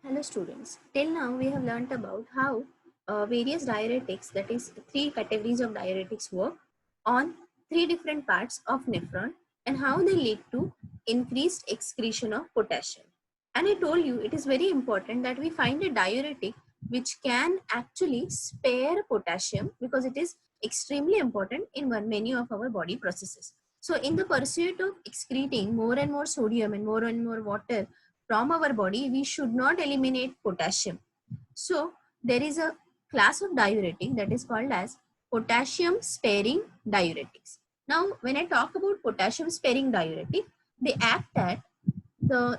Hello students, till now we have learnt about how various diuretics, that is three categories of diuretics, work on three different parts of nephron and how they lead to increased excretion of potassium. And I told you it is very important that we find a diuretic which can actually spare potassium because it is extremely important in many of our body processes. So in the pursuit of excreting more and more sodium and more water from our body, we should not eliminate potassium. So there is a class of diuretic that is called as potassium sparing diuretics. Now when I talk about potassium sparing diuretic, they act at the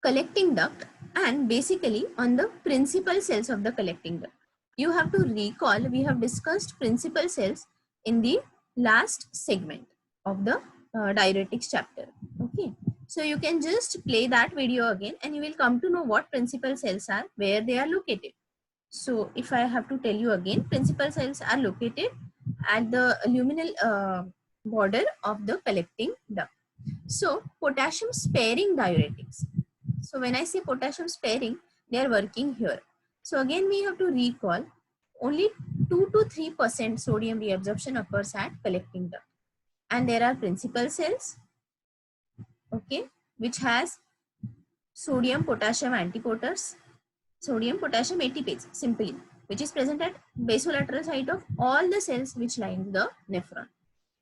collecting duct and basically on the principal cells of the collecting duct. You have to recall, we have discussed principal cells in the last segment of the diuretics chapter. Okay, so you can just play that video again and you will come to know what principal cells are, where they are located. So if I have to tell you again, principal cells are located at the luminal border of the collecting duct. So potassium sparing diuretics. So when I say potassium sparing, they are working here. So again we have to recall only 2 to 3% sodium reabsorption occurs at collecting duct. And there are principal cells, okay, which has sodium potassium antiporters, sodium potassium ATPase simply, which is present at basolateral site of all the cells which line the nephron.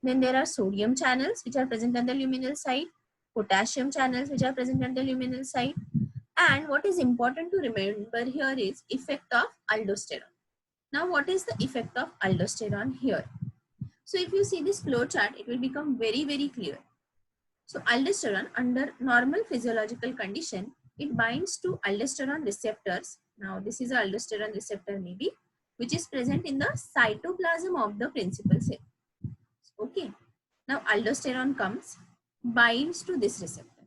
Then there are sodium channels which are present at the luminal site, potassium channels which are present at the luminal site. And what is important to remember here is effect of aldosterone. Now what is the effect of aldosterone here? So if you see this flow chart, it will become very clear. So aldosterone under normal physiological condition, it binds to aldosterone receptors. Now this is a aldosterone receptor maybe, which is present in the cytoplasm of the principal cell. Okay. Now aldosterone comes, binds to this receptor.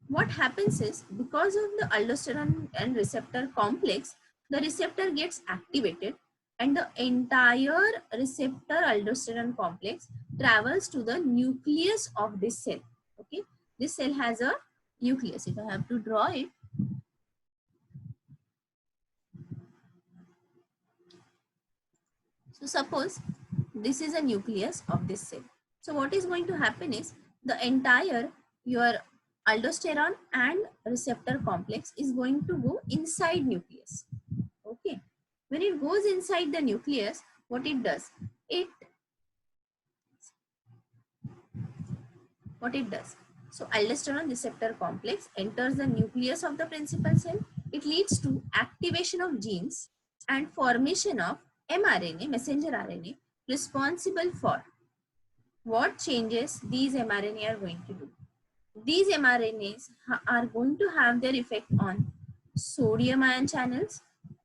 What happens is because of the aldosterone and receptor complex, the receptor gets activated and the entire receptor aldosterone complex travels to the nucleus of this cell. Okay, this cell has a nucleus. If I have to draw it, so suppose this is a nucleus of this cell. So what is going to happen is the entire your aldosterone and receptor complex is going to go inside nucleus. Okay, when it goes inside the nucleus, what it does, so aldosterone receptor complex enters the nucleus of the principal cell. It leads to activation of genes and formation of mRNA, messenger RNA, responsible for what changes these mRNA are going to do. These mRNAs are going to have their effect on sodium ion channels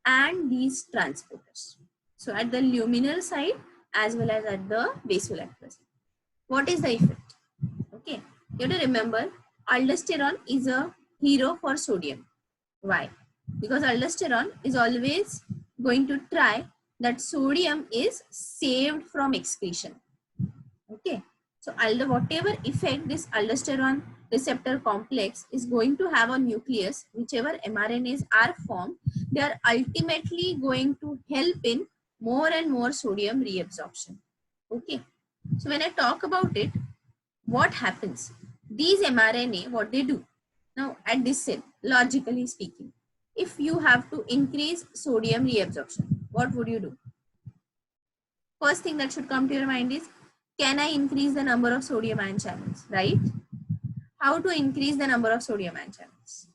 and these transporters. So at the luminal side as well as at the basolateral side. What is the effect? Okay, you have to remember aldosterone is a hero for sodium. Why? Because aldosterone is always going to try that sodium is saved from excretion. Okay, so whatever effect this aldosterone receptor complex is going to have on nucleus, whichever mRNAs are formed, they are ultimately going to help in more and more sodium reabsorption. Okay, so when I talk about it, what happens? These mRNA, what they do? Now at this cell, logically speaking, if you have to increase sodium reabsorption, what would you do? First thing that should come to your mind is, can I increase the number of sodium ion channels, right? How to increase the number of sodium ion channels?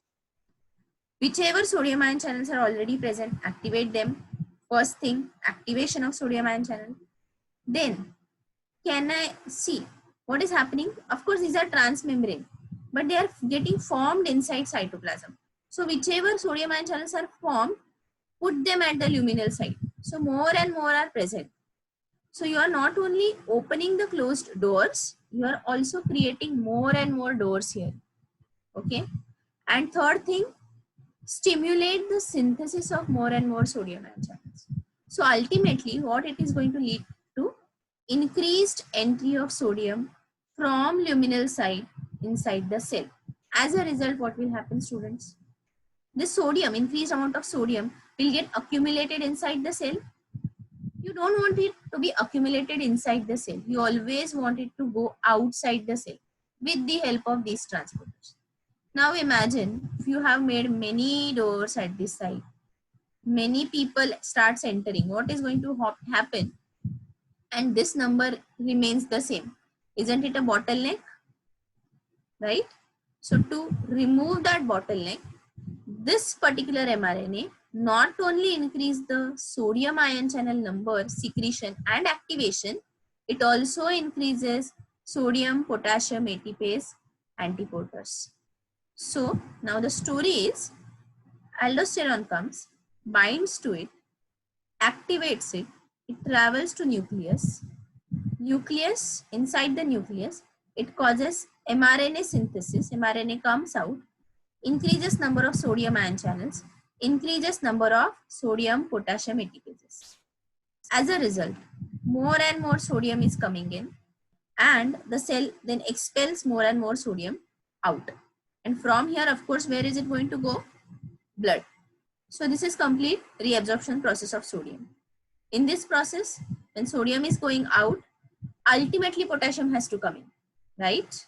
Whichever sodium ion channels are already present, activate them. First thing, activation of sodium ion channel. Then, can I see what is happening? Of course, these are transmembrane, but they are getting formed inside cytoplasm. So, whichever sodium ion channels are formed, put them at the luminal site. So, more and more are present. So you are not only opening the closed doors, you are also creating more and more doors here. Okay. And third thing, stimulate the synthesis of more and more sodium ion channels. So ultimately what it is going to lead to, increased entry of sodium from luminal side inside the cell. As a result, what will happen, students? this sodium, increased amount of sodium will get accumulated inside the cell. You don't want it to be accumulated inside the cell. You always want it to go outside the cell with the help of these transporters. Now imagine if you have made many doors at this side, many people starts entering, what is going to happen? And this number remains the same. Isn't it a bottleneck? Right? So to remove that bottleneck, this particular mRNA not only increase the sodium ion channel number, secretion and activation, it also increases sodium potassium ATPase antiporters. So now the story is aldosterone comes, binds to it, activates it, it travels to nucleus. Nucleus, inside the nucleus, it causes mRNA synthesis. mRNA comes out, increases number of sodium ion channels, increases number of sodium potassium ATPases. As a result, more and more sodium is coming in, and the cell then expels more and more sodium out. And from here, of course, where is it going to go? Blood. So this is complete reabsorption process of sodium. In this process, when sodium is going out, ultimately potassium has to come in, right?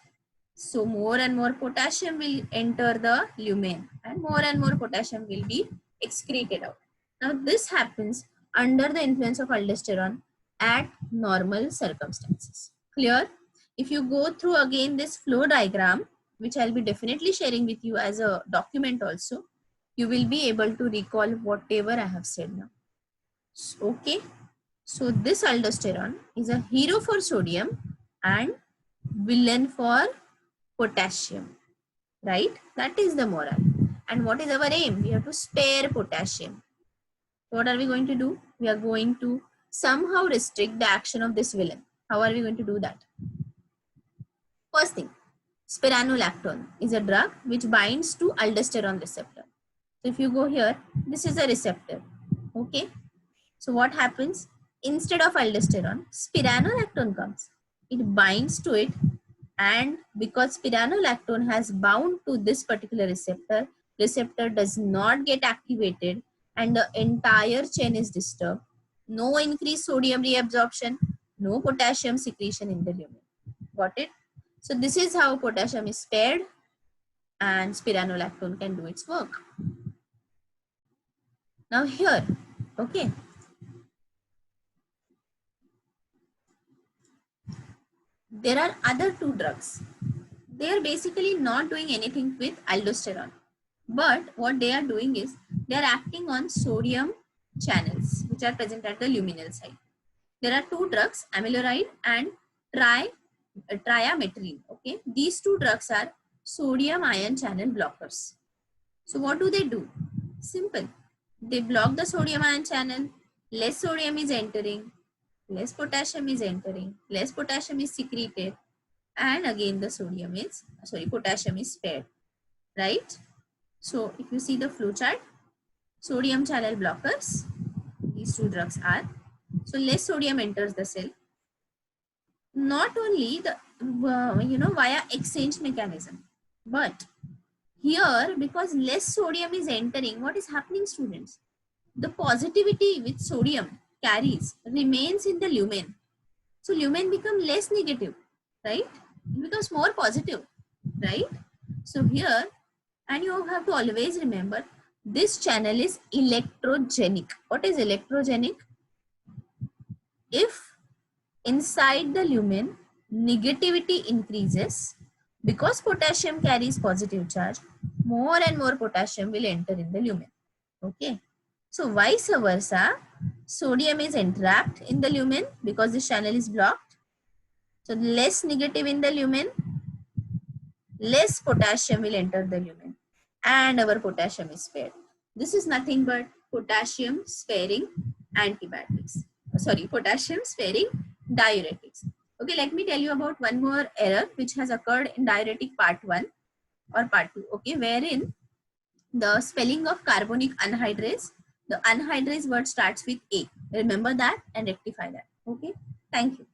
So more and more potassium will enter the lumen and more potassium will be excreted out. Now this happens under the influence of aldosterone at normal circumstances. Clear? If you go through again this flow diagram, which I'll be definitely sharing with you as a document also, you will be able to recall whatever I have said now. Okay. So this aldosterone is a hero for sodium and villain for potassium, right? That is the moral. And what is our aim? We have to spare potassium. What are we going to do? We are going to somehow restrict the action of this villain. How are we going to do that? First thing, spironolactone is a drug which binds to aldosterone receptor. So if you go here, this is a receptor. Okay. So what happens? Instead of aldosterone, spironolactone comes. It binds to it, and because spironolactone has bound to this particular receptor, receptor does not get activated and the entire chain is disturbed. No increased sodium reabsorption, no potassium secretion in the lumen. Got it? So this is how potassium is spared and spironolactone can do its work. Now here, okay. There are other two drugs. They are basically not doing anything with aldosterone. But what they are doing is, they are acting on sodium channels, which are present at the luminal site. There are two drugs, amiloride and triametrine. Okay, these two drugs are sodium ion channel blockers. So what do they do? Simple. They block the sodium ion channel. Less sodium is entering, less potassium is entering, less potassium is secreted, and again the potassium is spared, right? So if you see the flow chart, sodium channel blockers, these two drugs are, so less sodium enters the cell. Not only the via exchange mechanism, but here because less sodium is entering, what is happening, students? The positivity which sodium carries remains in the lumen. So lumen become less negative, right? It becomes more positive, right? So here, and you have to always remember, this channel is electrogenic. What is electrogenic? If inside the lumen negativity increases, because potassium carries positive charge, more and more potassium will enter in the lumen. Okay. So vice versa, sodium is entrapped in the lumen because this channel is blocked. So less negative in the lumen, less potassium will enter the lumen and our potassium is spared. This is nothing but potassium sparing antibiotics. Sorry, potassium sparing diuretics. Okay, let me tell you about one more error which has occurred in diuretic part 1 or part 2. Okay, wherein the spelling of carbonic anhydrase, the anhydrase word starts with A. Remember that and rectify that. Okay, thank you.